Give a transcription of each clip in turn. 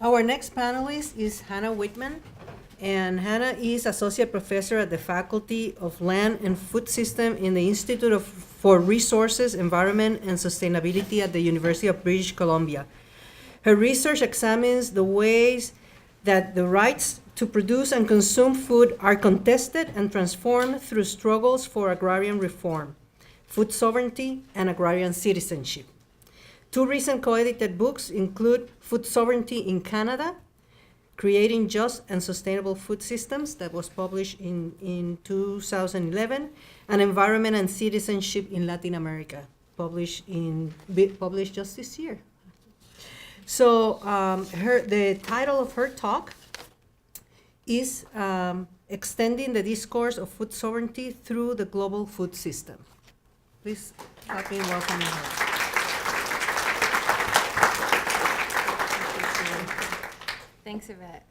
Our next panelist is Hannah Wittman, and Hannah is Associate Professor at the Faculty of Land and Food System in the for Resources, Environment, and Sustainability at the University of British Columbia. Her research examines the ways that the rights to produce and consume food are contested and transformed through struggles for agrarian reform, food sovereignty, and agrarian citizenship. Two recent co-edited books include Food Sovereignty in Canada, Creating Just and Sustainable Food Systems, that was published in 2011, and Environment and Citizenship in Latin America, published just this year. So the title of her talk is Extending the Discourse of Food Sovereignty Through the Global Food System. Please help me welcome her. Thanks, Yvette.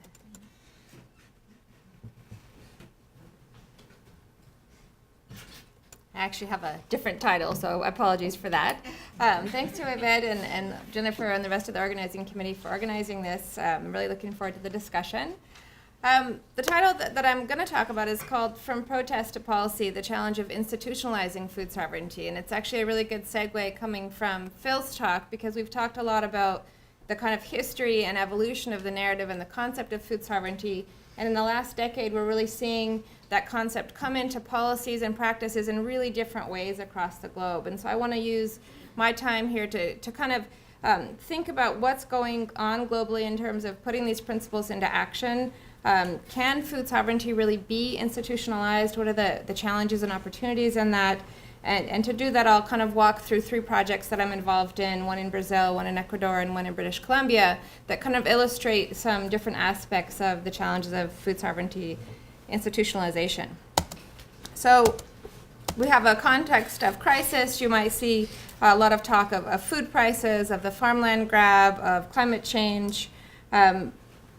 I actually have a different title, so apologies for that. Thanks to Yvette and Jennifer and the rest of the organizing committee for organizing this. I'm really looking forward to the discussion. The title that I'm going to talk about is called From Protest to Policy, the Challenge of Institutionalizing Food Sovereignty. And it's actually a really good segue coming from Phil's talk, because we've talked a lot about the kind of history and evolution of the narrative and the concept of food sovereignty. And in the last decade, we're really seeing that concept come into policies and practices in really different ways across the globe. And so I want to use my time here to kind of think about what's going on globally in terms of putting these principles into action. Can food sovereignty really be institutionalized? What are the challenges and opportunities in that? And to do that, I'll kind of walk through three projects that I'm involved in, one in Brazil, one in Ecuador, and one in British Columbia, that kind of illustrate some different aspects of the challenges of food sovereignty institutionalization. So we have a context of crisis. You might see a lot of talk of food prices, of the farmland grab, of climate change.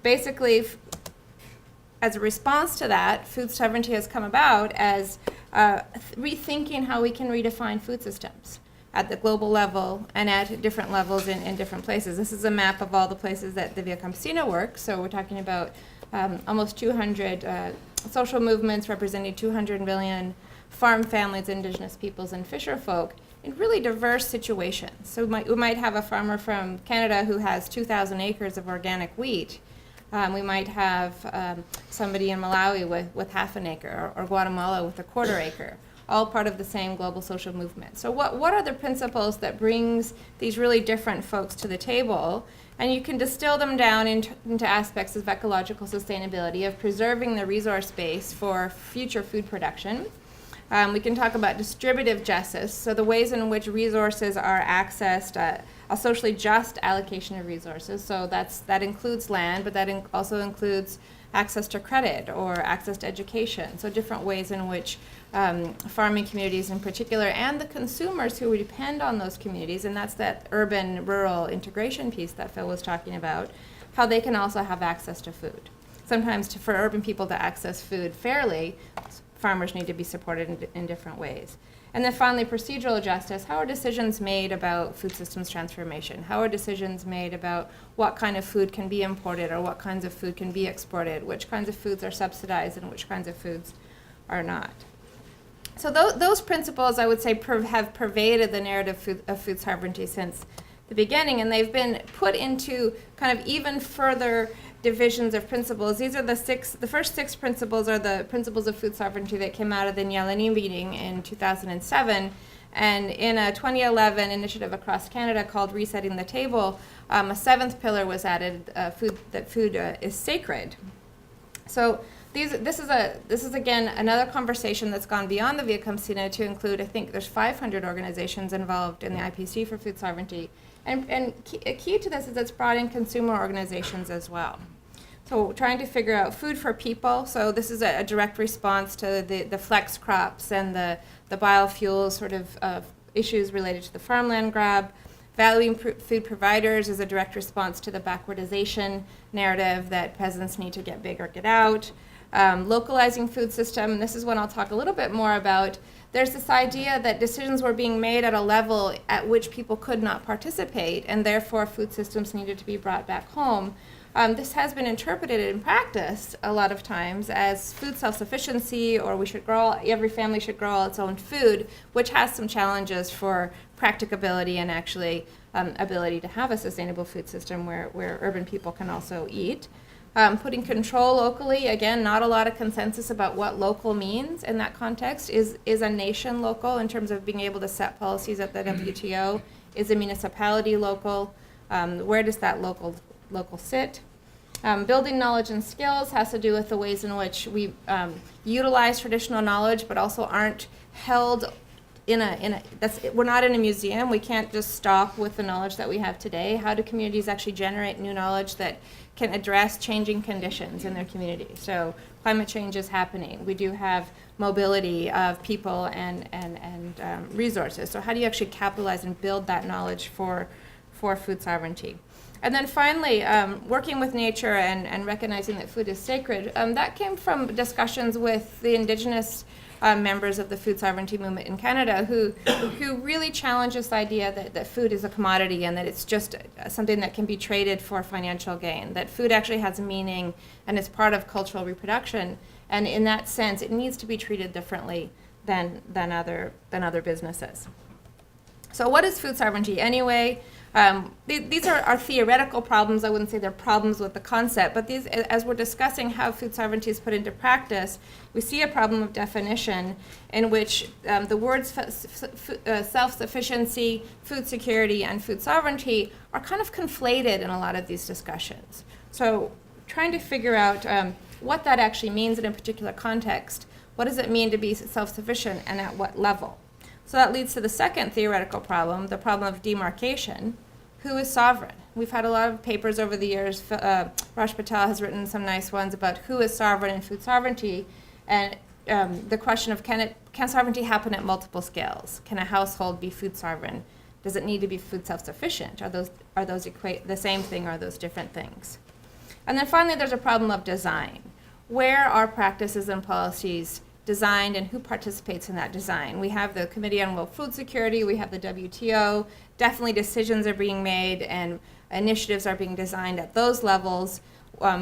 Basically, as a response to that, food sovereignty has come about as rethinking how we can redefine food systems at the global level and at different levels in different places. This is a map of all the places that the Via Campesina works. So we're talking about almost 200 social movements representing 200 million farm families, indigenous peoples, and fisher folk in really diverse situations. So we might have a farmer from Canada who has 2,000 acres of organic wheat. We might have somebody in Malawi with half an acre, or Guatemala with a quarter acre, all part of the same global social movement. So what are the principles that brings these really different folks to the table? And you can distill them down into aspects of ecological sustainability, of preserving the resource base for future food production. We can talk about distributive justice, so the ways in which resources are accessed, a socially just allocation of resources. So that includes land, but that also includes access to credit or access to education. So different ways in which farming communities in particular, and the consumers who depend on those communities, and that's that urban-rural integration piece that Phil was talking about, how they can also have access to food. Sometimes for urban people to access food fairly, farmers need to be supported in different ways. And then finally, procedural justice. How are decisions made about food systems transformation? How are decisions made about what kind of food can be imported or what kinds of food can be exported? Which kinds of foods are subsidized and which kinds of foods are not? So those principles, I would say, have pervaded the narrative of food sovereignty since the beginning, and they've been put into kind of even further divisions of principles. These are the first six principles are the principles of food sovereignty that came out of the Nyalani meeting in 2007. And in a 2011 initiative across Canada called Resetting the Table, a seventh pillar was added, food is sacred. So this is again another conversation that's gone beyond the Via Campesina to include, I think there's 500 organizations involved in the IPC for food sovereignty. And key to this is it's brought in consumer organizations as well. So trying to figure out food for people. So this is a direct response to the flex crops and the biofuels sort of issues related to the farmland grab. Valuing food providers is a direct response to the backwardization narrative that peasants need to get big or get out. localizing food system, and this is one I'll talk a little bit more about. There's this idea that decisions were being made at a level at which people could not participate, and therefore food systems needed to be brought back home. This has been interpreted in practice a lot of times as food self-sufficiency, or every family should grow all its own food, which has some challenges for practicability and actually ability to have a sustainable food system where urban people can also eat. Putting control locally, again, not a lot of consensus about what local means in that context. Is a nation local in terms of being able to set policies at the WTO? Is a municipality local? Where does that local sit? Building knowledge and skills has to do with the ways in which we utilize traditional knowledge, but also aren't held we're not in a museum. We can't just stop with the knowledge that we have today. How do communities actually generate new knowledge that can address changing conditions in their community? So climate change is happening. We do have mobility of people and resources. So how do you actually capitalize and build that knowledge for food sovereignty? And then finally, working with nature and recognizing that food is sacred, that came from discussions with the indigenous members of the food sovereignty movement in Canada who really challenge this idea that food is a commodity and that it's just something that can be traded for financial gain, that food actually has meaning and is part of cultural reproduction, and in that sense it needs to be treated differently than other businesses. So what is food sovereignty anyway? These are theoretical problems. I wouldn't say they're problems with the concept, but these, as we're discussing how food sovereignty is put into practice, we see a problem of definition in which the words self-sufficiency, food security, and food sovereignty are kind of conflated in a lot of these discussions. So trying to figure out what that actually means in a particular context. What does it mean to be self-sufficient, and at what level? So that leads to the second theoretical problem, the problem of demarcation. Who is sovereign? We've had a lot of papers over the years. Raj Patel has written some nice ones about who is sovereign and food sovereignty, and the question of can sovereignty happen at multiple scales? Can a household be food sovereign? Does it need to be food self-sufficient? Are those equate the same thing, or are those different things? And then finally, there's a problem of design. Where are practices and policies designed, and who participates in that design? We have the Committee on World Food Security, we have the WTO. Definitely decisions are being made and initiatives are being designed at those levels.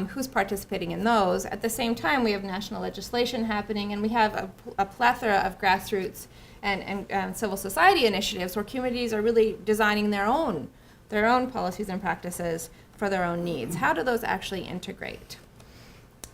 Who's participating in those? At the same time, we have national legislation happening, and we have a plethora of grassroots and civil society initiatives where communities are really designing their own policies and practices for their own needs. How do those actually integrate?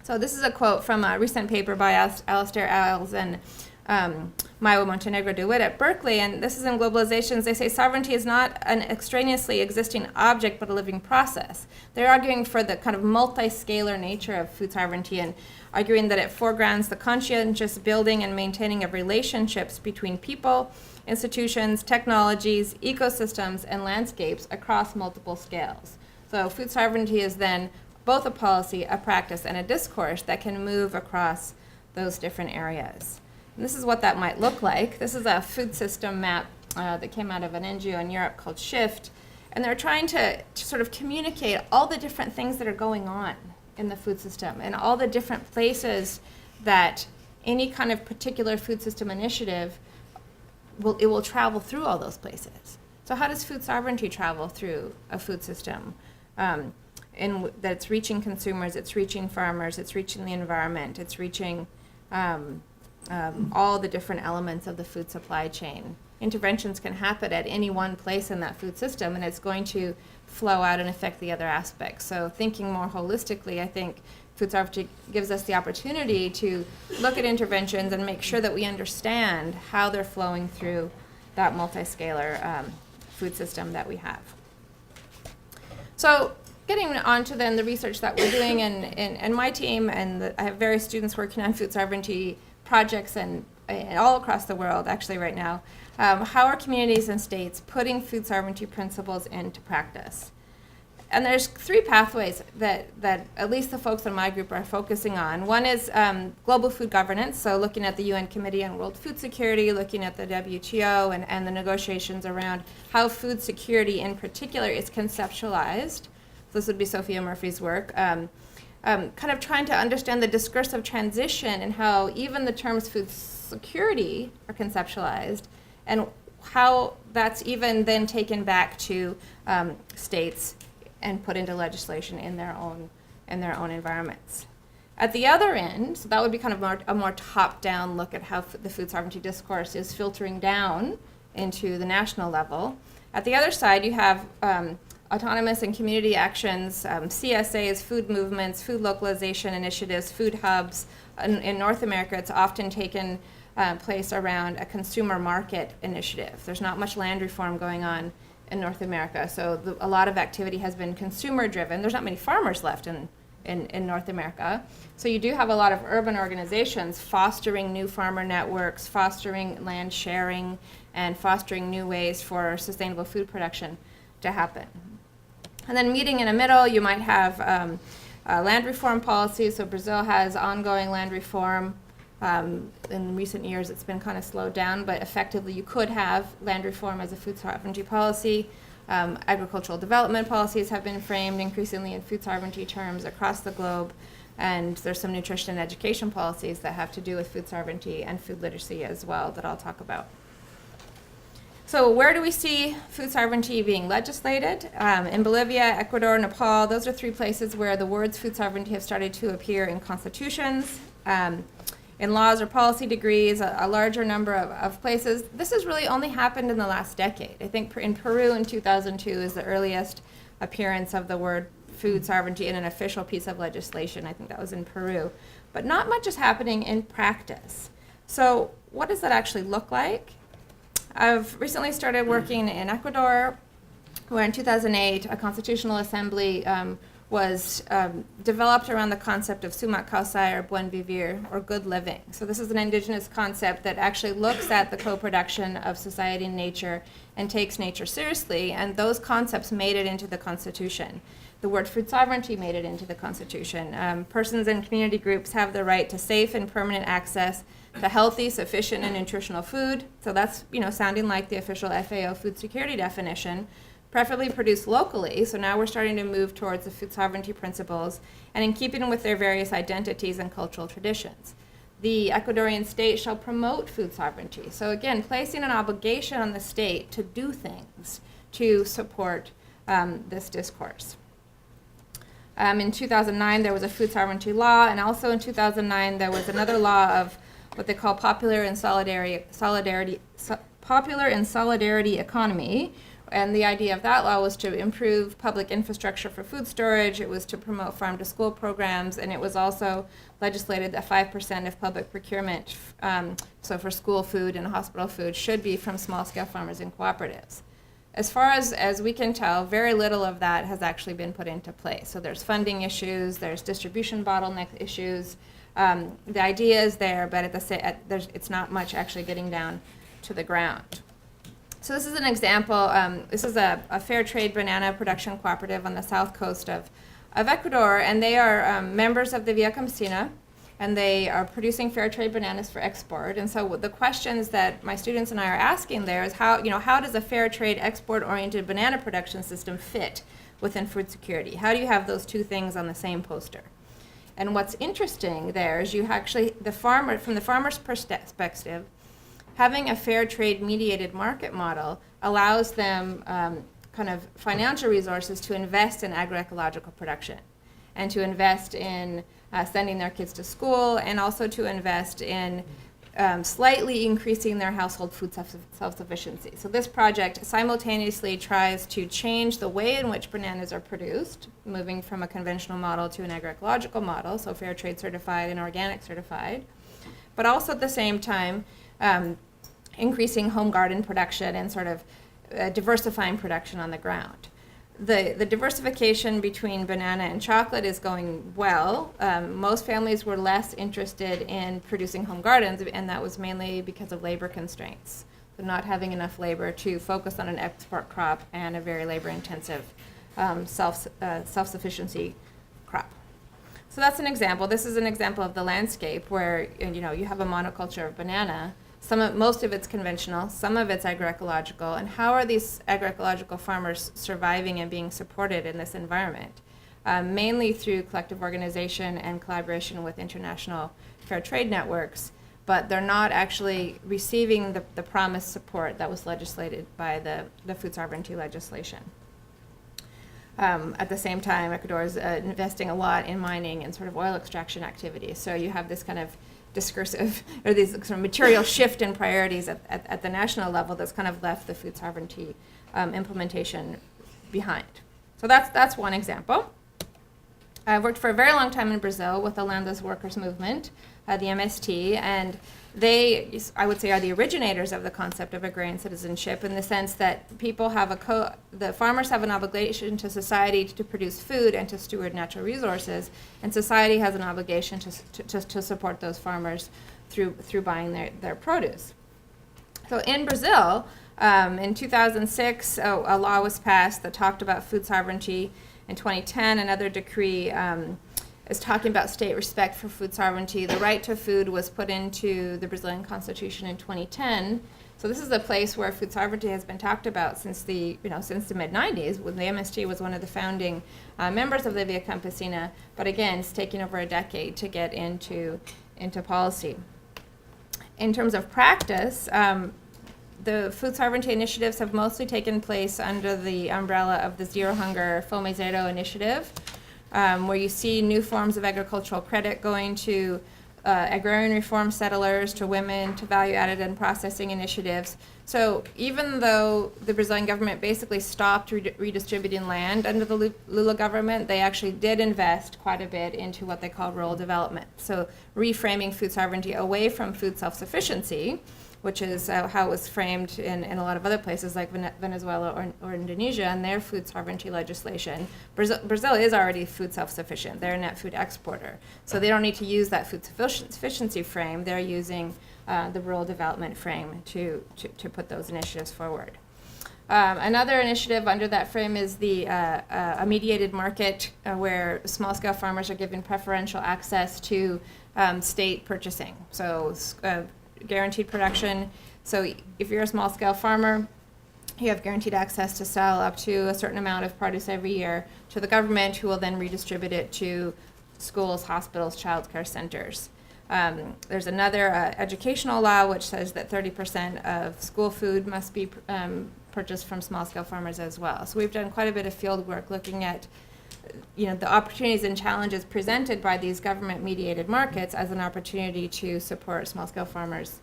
So this is a quote from a recent paper by Alastair Ailes and Maiwa Montenegro DeWitt at Berkeley, and this is in Globalizations. They say sovereignty is not an extraneously existing object, but a living process. They're arguing for the kind of multi-scalar nature of food sovereignty, and arguing that it foregrounds the conscientious building and maintaining of relationships between people, institutions, technologies, ecosystems, and landscapes across multiple scales. So food sovereignty is then both a policy, a practice, and a discourse that can move across those different areas. And this is what that might look like. This is a food system map that came out of an NGO in Europe called Shift, and they're trying to sort of communicate all the different things that are going on in the food system and all the different places that any kind of particular food system initiative will travel through all those places. So how does food sovereignty travel through a food system? In that it's reaching consumers, it's reaching farmers, it's reaching the environment, it's reaching all the different elements of the food supply chain. Interventions can happen at any one place in that food system, and it's going to flow out and affect the other aspects. So thinking more holistically, I think food sovereignty gives us the opportunity to look at interventions and make sure that we understand how they're flowing through that multi-scalar food system that we have. So getting on to then the research that we're doing, and my team, and I have various students working on food sovereignty projects and all across the world actually right now. How are communities and states putting food sovereignty principles into practice? And there's three pathways that at least the folks in my group are focusing on. One is global food governance, so looking at the UN Committee on World Food Security, looking at the WTO and the negotiations around how food security in particular is conceptualized. This would be Sophia Murphy's work. kind of trying to understand the discursive transition and how even the terms food security are conceptualized, and how that's even then taken back to states and put into legislation in their own environments. At the other end, so that would be kind of a more top-down look at how the food sovereignty discourse is filtering down into the national level. At the other side, you have autonomous and community actions, CSAs, food movements, food localization initiatives, food hubs. In North America, it's often taken place around a consumer market initiative. There's not much land reform going on in North America, so a lot of activity has been consumer-driven. There's not many farmers left in North America. So you do have a lot of urban organizations fostering new farmer networks, fostering land sharing, and fostering new ways for sustainable food production to happen. And then meeting in the middle, you might have land reform policies. So Brazil has ongoing land reform. In recent years, it's been kind of slowed down, but effectively you could have land reform as a food sovereignty policy. Agricultural development policies have been framed increasingly in food sovereignty terms across the globe, and there's some nutrition and education policies that have to do with food sovereignty and food literacy as well that I'll talk about. So where do we see food sovereignty being legislated? In Bolivia, Ecuador, Nepal, those are three places where the words food sovereignty have started to appear in constitutions, in laws or policy degrees, a larger number of places. This has really only happened in the last decade. I think in Peru in 2002 is the earliest appearance of the word food sovereignty in an official piece of legislation. I think that was in Peru. But not much is happening in practice. So what does that actually look like? I've recently started working in Ecuador, where in 2008 a constitutional assembly was developed around the concept of sumak kausai, or buen vivir, or good living. So this is an indigenous concept that actually looks at the co-production of society and nature and takes nature seriously, and those concepts made it into the Constitution. The word food sovereignty made it into the Constitution. Persons and community groups have the right to safe and permanent access to healthy, sufficient, and nutritional food. So that's, sounding like the official FAO food security definition. Preferably produced locally, so now we're starting to move towards the food sovereignty principles, and in keeping with their various identities and cultural traditions. The Ecuadorian state shall promote food sovereignty. So again, placing an obligation on the state to do things to support this discourse. In 2009, there was a food sovereignty law, and also in 2009, there was another law of what they call popular and solidarity economy. And the idea of that law was to improve public infrastructure for food storage. It was to promote farm-to-school programs, and it was also legislated that 5% of public procurement, so for school food and hospital food, should be from small-scale farmers and cooperatives. As far as we can tell, very little of that has actually been put into place. So there's funding issues, there's distribution bottleneck issues. The idea is there, but it's not much actually getting down to the ground. So this is an example. This is a fair trade banana production cooperative on the south coast of Ecuador, and they are members of the Via Campesina, and they are producing fair trade bananas for export. And so the questions that my students and I are asking there is how does a fair trade export-oriented banana production system fit within food security? How do you have those two things on the same poster? And what's interesting there is you actually, from the farmer's perspective, having a fair trade mediated market model allows them kind of financial resources to invest in agroecological production and to invest in sending their kids to school, and also to invest in slightly increasing their household food self-sufficiency. So this project simultaneously tries to change the way in which bananas are produced, moving from a conventional model to an agroecological model, so fair trade certified and organic certified, but also at the same time increasing home garden production and sort of diversifying production on the ground. The diversification between banana and chocolate is going well. Most families were less interested in producing home gardens, and that was mainly because of labor constraints. So not having enough labor to focus on an export crop and a very labor-intensive self-sufficiency crop. So that's an example. This is an example of the landscape where you have a monoculture of banana. Most of it's conventional, some of it's agroecological, and how are these agroecological farmers surviving and being supported in this environment? mainly through collective organization and collaboration with international fair trade networks, but they're not actually receiving the promised support that was legislated by the food sovereignty legislation. At the same time, Ecuador is investing a lot in mining and sort of oil extraction activities. So you have this kind of discursive, or these sort of material shift in priorities at the national level that's kind of left the food sovereignty implementation behind. So that's one example. I worked for a very long time in Brazil with the Landless Workers Movement, the MST, and they, I would say, are the originators of the concept of agrarian citizenship in the sense that people have the farmers have an obligation to society to produce food and to steward natural resources, and society has an obligation to support those farmers through buying their produce. So in Brazil, in 2006, a law was passed that talked about food sovereignty. In 2010, another decree is talking about state respect for food sovereignty. The right to food was put into the Brazilian Constitution in 2010. So this is a place where food sovereignty has been talked about since the mid-90s, when the MST was one of the founding members of the Via Campesina. But again, it's taken over a decade to get into policy. In terms of practice, the food sovereignty initiatives have mostly taken place under the umbrella of the Zero Hunger Fome Zero initiative, where you see new forms of agricultural credit going to agrarian reform settlers, to women, to value-added and processing initiatives. So even though the Brazilian government basically stopped redistributing land under the Lula government, they actually did invest quite a bit into what they call rural development. So reframing food sovereignty away from food self-sufficiency, which is how it was framed in a lot of other places like Venezuela or Indonesia and their food sovereignty legislation. Brazil is already food self-sufficient. They're a net food exporter. So they don't need to use that food sufficiency frame. They're using the rural development frame to put those initiatives forward. Another initiative under that frame is a mediated market where small-scale farmers are given preferential access to state purchasing. So guaranteed production. So if you're a small-scale farmer, you have guaranteed access to sell up to a certain amount of produce every year to the government, who will then redistribute it to schools, hospitals, child care centers. There's another educational law which says that 30% of school food must be purchased from small-scale farmers as well. So we've done quite a bit of field work looking at the opportunities and challenges presented by these government-mediated markets as an opportunity to support small-scale farmers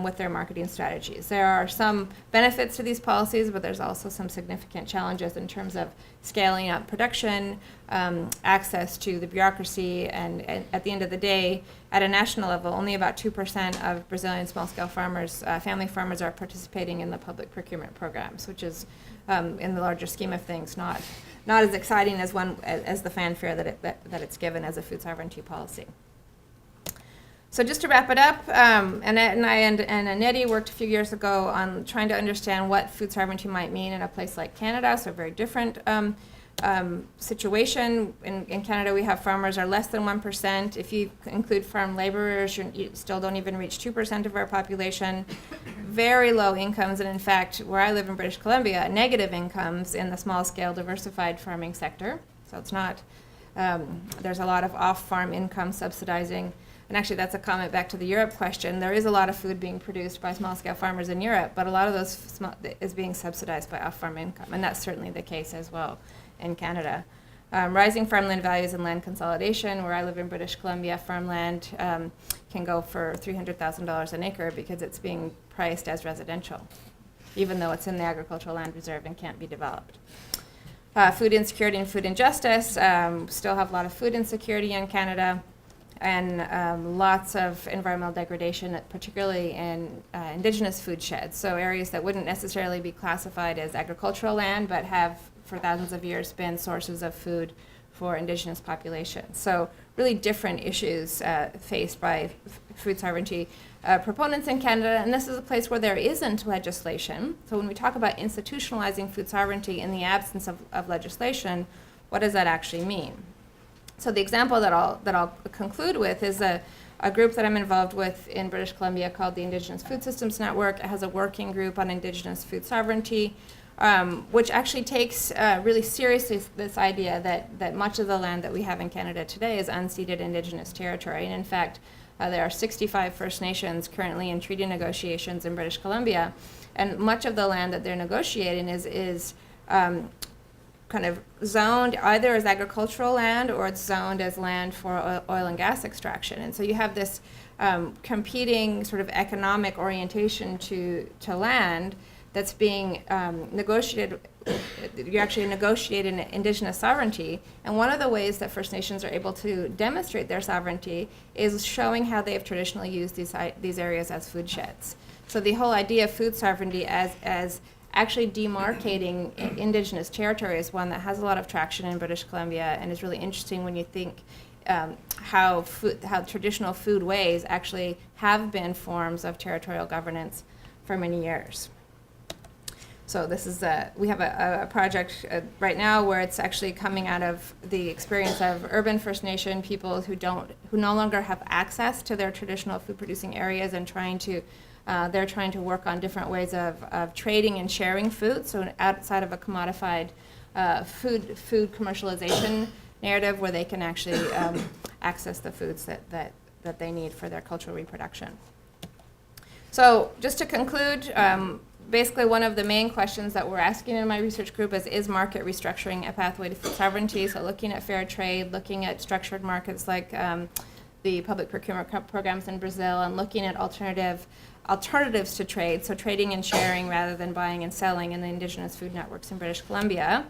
with their marketing strategies. There are some benefits to these policies, but there's also some significant challenges in terms of scaling up production, access to the bureaucracy, and at the end of the day, at a national level, only about 2% of Brazilian small-scale farmers, family farmers, are participating in the public procurement programs, which is, in the larger scheme of things, not as exciting as the fanfare that it's given as a food sovereignty policy. So just to wrap it up, Annette and I and Nettie worked a few years ago on trying to understand what food sovereignty might mean in a place like Canada, so a very different situation. In Canada, we have farmers are less than 1%. If you include farm laborers, you still don't even reach 2% of our population. Very low incomes, and in fact, where I live in British Columbia, negative incomes in the small-scale diversified farming sector. So it's not, there's a lot of off-farm income subsidizing. And actually, that's a comment back to the Europe question. There is a lot of food being produced by small-scale farmers in Europe, but a lot of those is being subsidized by off-farm income, and that's certainly the case as well in Canada. Rising farmland values and land consolidation. Where I live in British Columbia, farmland can go for $300,000 an acre because it's being priced as residential, even though it's in the agricultural land reserve and can't be developed. Food insecurity and food injustice. Still have a lot of food insecurity in Canada, and lots of environmental degradation, particularly in indigenous food sheds, so areas that wouldn't necessarily be classified as agricultural land, but have for thousands of years been sources of food for indigenous populations. So really different issues faced by food sovereignty proponents in Canada, and this is a place where there isn't legislation. So when we talk about institutionalizing food sovereignty in the absence of legislation, what does that actually mean? So the example that I'll conclude with is a group that I'm involved with in British Columbia called the Indigenous Food Systems Network. It has a working group on Indigenous food sovereignty. which actually takes really seriously this idea that much of the land that we have in Canada today is unceded Indigenous territory. And in fact, there are 65 First Nations currently in treaty negotiations in British Columbia, and much of the land that they're negotiating is kind of zoned either as agricultural land or it's zoned as land for oil and gas extraction. And so you have this competing sort of economic orientation to land that's being negotiated. You're actually negotiating Indigenous sovereignty, and one of the ways that First Nations are able to demonstrate their sovereignty is showing how they have traditionally used these areas as food sheds. So the whole idea of food sovereignty as actually demarcating Indigenous territory is one that has a lot of traction in British Columbia, and is really interesting when you think how traditional food ways actually have been forms of territorial governance for many years. So this is we have a project right now where it's actually coming out of the experience of urban First Nation people who no longer have access to their traditional food producing areas, and they're trying to work on different ways of trading and sharing food. So outside of a commodified food commercialization narrative, where they can actually access the foods that they need for their cultural reproduction. So just to conclude, basically one of the main questions that we're asking in my research group is market restructuring a pathway to food sovereignty? So looking at fair trade, looking at structured markets like the public procurement programs in Brazil, and looking at alternatives to trade, so trading and sharing rather than buying and selling in the Indigenous food networks in British Columbia.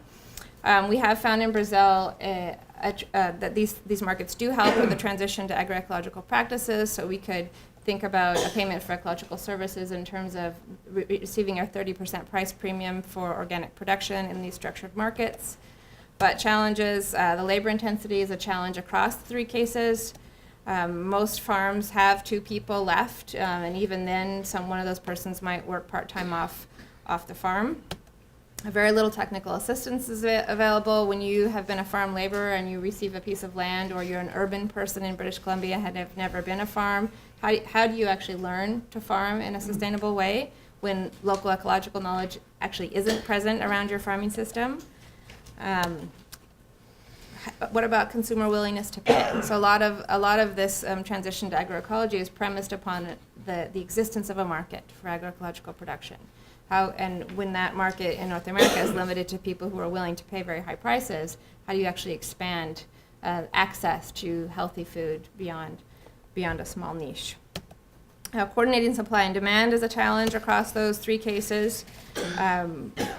We have found in Brazil that these markets do help with the transition to agroecological practices, so we could think about a payment for ecological services in terms of receiving a 30% price premium for organic production in these structured markets. But challenges, the labor intensity is a challenge across the three cases. Most farms have 2 people left, and even then, one of those persons might work part-time off the farm. Very little technical assistance is available when you have been a farm laborer and you receive a piece of land, or you're an urban person in British Columbia and have never been a farm. How do you actually learn to farm in a sustainable way when local ecological knowledge actually isn't present around your farming system? What about consumer willingness to pay? So a lot of this transition to agroecology is premised upon the existence of a market for agroecological production. And when that market in North America is limited to people who are willing to pay very high prices, how do you actually expand access to healthy food beyond a small niche? Coordinating supply and demand is a challenge across those 3 cases.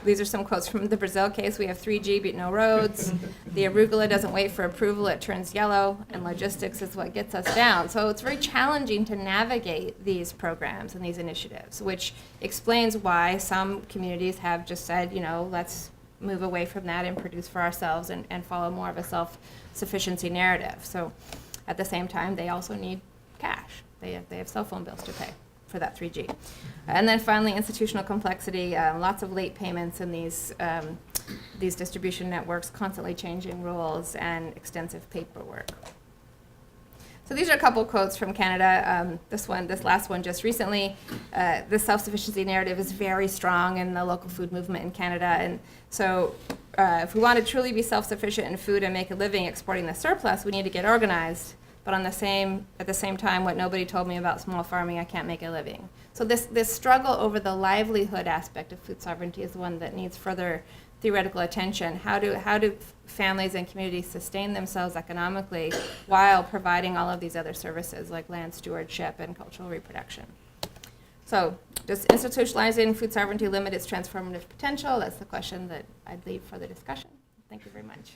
These are some quotes from the Brazil case. We have 3G but no roads. The arugula doesn't wait for approval, it turns yellow, and logistics is what gets us down. So it's very challenging to navigate these programs and these initiatives, which explains why some communities have just said, let's move away from that and produce for ourselves and follow more of a self-sufficiency narrative. So at the same time, they also need cash. They have cell phone bills to pay for that 3G. And then finally, institutional complexity, lots of late payments in these distribution networks, constantly changing rules, and extensive paperwork. So these are a couple quotes from Canada. This last one just recently. The self-sufficiency narrative is very strong in the local food movement in Canada. And so if we want to truly be self-sufficient in food and make a living exporting the surplus, we need to get organized. But at the same time, what nobody told me about small farming, I can't make a living. So this struggle over the livelihood aspect of food sovereignty is the one that needs further theoretical attention. How do families and communities sustain themselves economically while providing all of these other services like land stewardship and cultural reproduction? So does institutionalizing food sovereignty limit its transformative potential? That's the question that I'd leave for the discussion. Thank you very much.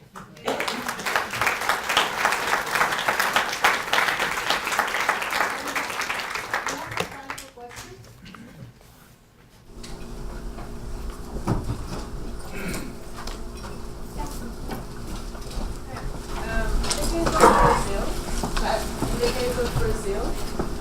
Brazil.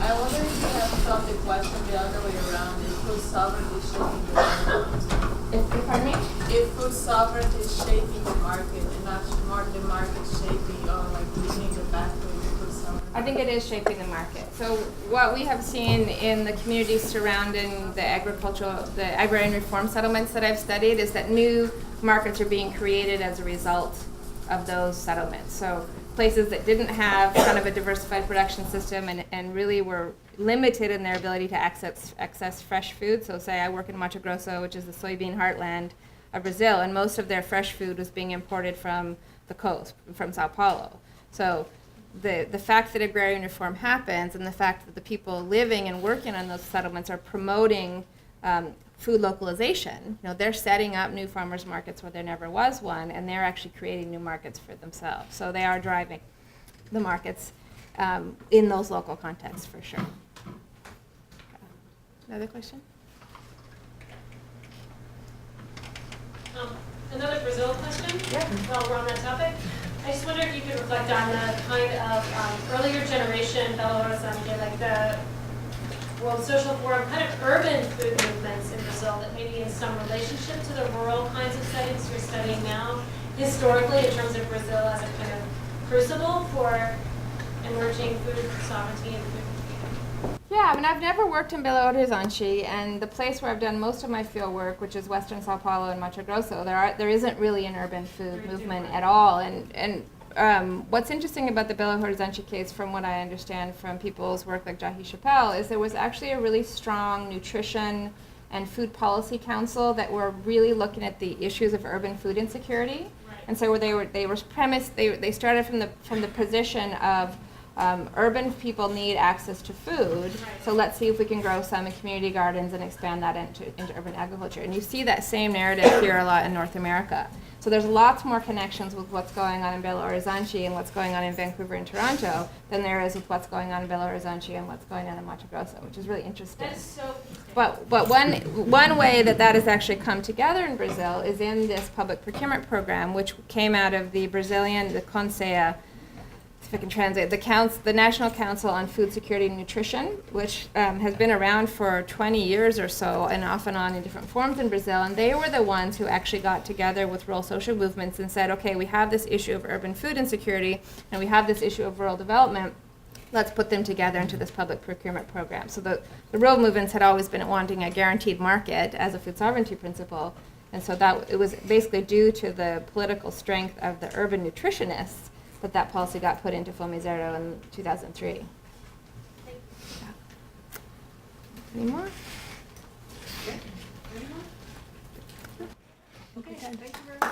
I wonder if you have thought the question the other way around, if food sovereignty is shaping the market. Pardon me? If food sovereignty is shaping the market and not more the market shaping or like leading the pathway to food sovereignty. I think it is shaping the market. So what we have seen in the communities surrounding the agrarian reform settlements that I've studied is that new markets are being created as a result of those settlements. So places that didn't have kind of a diversified production system and really were limited in their ability to access fresh food. So say I work in Mato Grosso, which is the soybean heartland of Brazil, and most of their fresh food was being imported from the coast, from Sao Paulo. So the fact that agrarian reform happens and the fact that the people living and working on those settlements are promoting food localization, they're setting up new farmers markets where there never was one, and they're actually creating new markets for themselves. So they are driving the markets in those local contexts for sure. Another question? Another Brazil question? Yeah. While we're on that topic, I just wonder if you could reflect on the kind of earlier generation Belo Horizonte, like the World Social Forum, kind of urban food movements in Brazil that maybe in some relationship to the rural kinds of settings you're studying now, historically in terms of Brazil as a kind of crucible for emerging food sovereignty and food. Yeah, I mean, I've never worked in Belo Horizonte, and the place where I've done most of my field work, which is Western Sao Paulo and Mato Grosso, there isn't really an urban food movement at all. And what's interesting about the Belo Horizonte case, from what I understand from people's work like Jahi Chappelle, is there was actually a really strong nutrition and food policy council that were really looking at the issues of urban food insecurity. Right. And so they were premised. They started from the position of urban people need access to food, so let's see if we can grow some in community gardens and expand that into urban agriculture. And you see that same narrative here a lot in North America. So there's lots more connections with what's going on in Belo Horizonte and what's going on in Vancouver and Toronto than there is with what's going on in Belo Horizonte and what's going on in Mato Grosso, which is really interesting. That is so interesting. But one way that has actually come together in Brazil is in this public procurement program, which came out of the CONSEA, if I can translate, the National Council on Food Security and Nutrition, which has been around for 20 years or so and off and on in different forms in Brazil. And they were the ones who actually got together with rural social movements and said, okay, we have this issue of urban food insecurity and we have this issue of rural development. Let's put them together into this public procurement program. So the rural movements had always been wanting a guaranteed market as a food sovereignty principle. And so it was basically due to the political strength of the urban nutritionists that policy got put into Fome Zero in 2003. Yeah. Any more? Okay, thank you very much.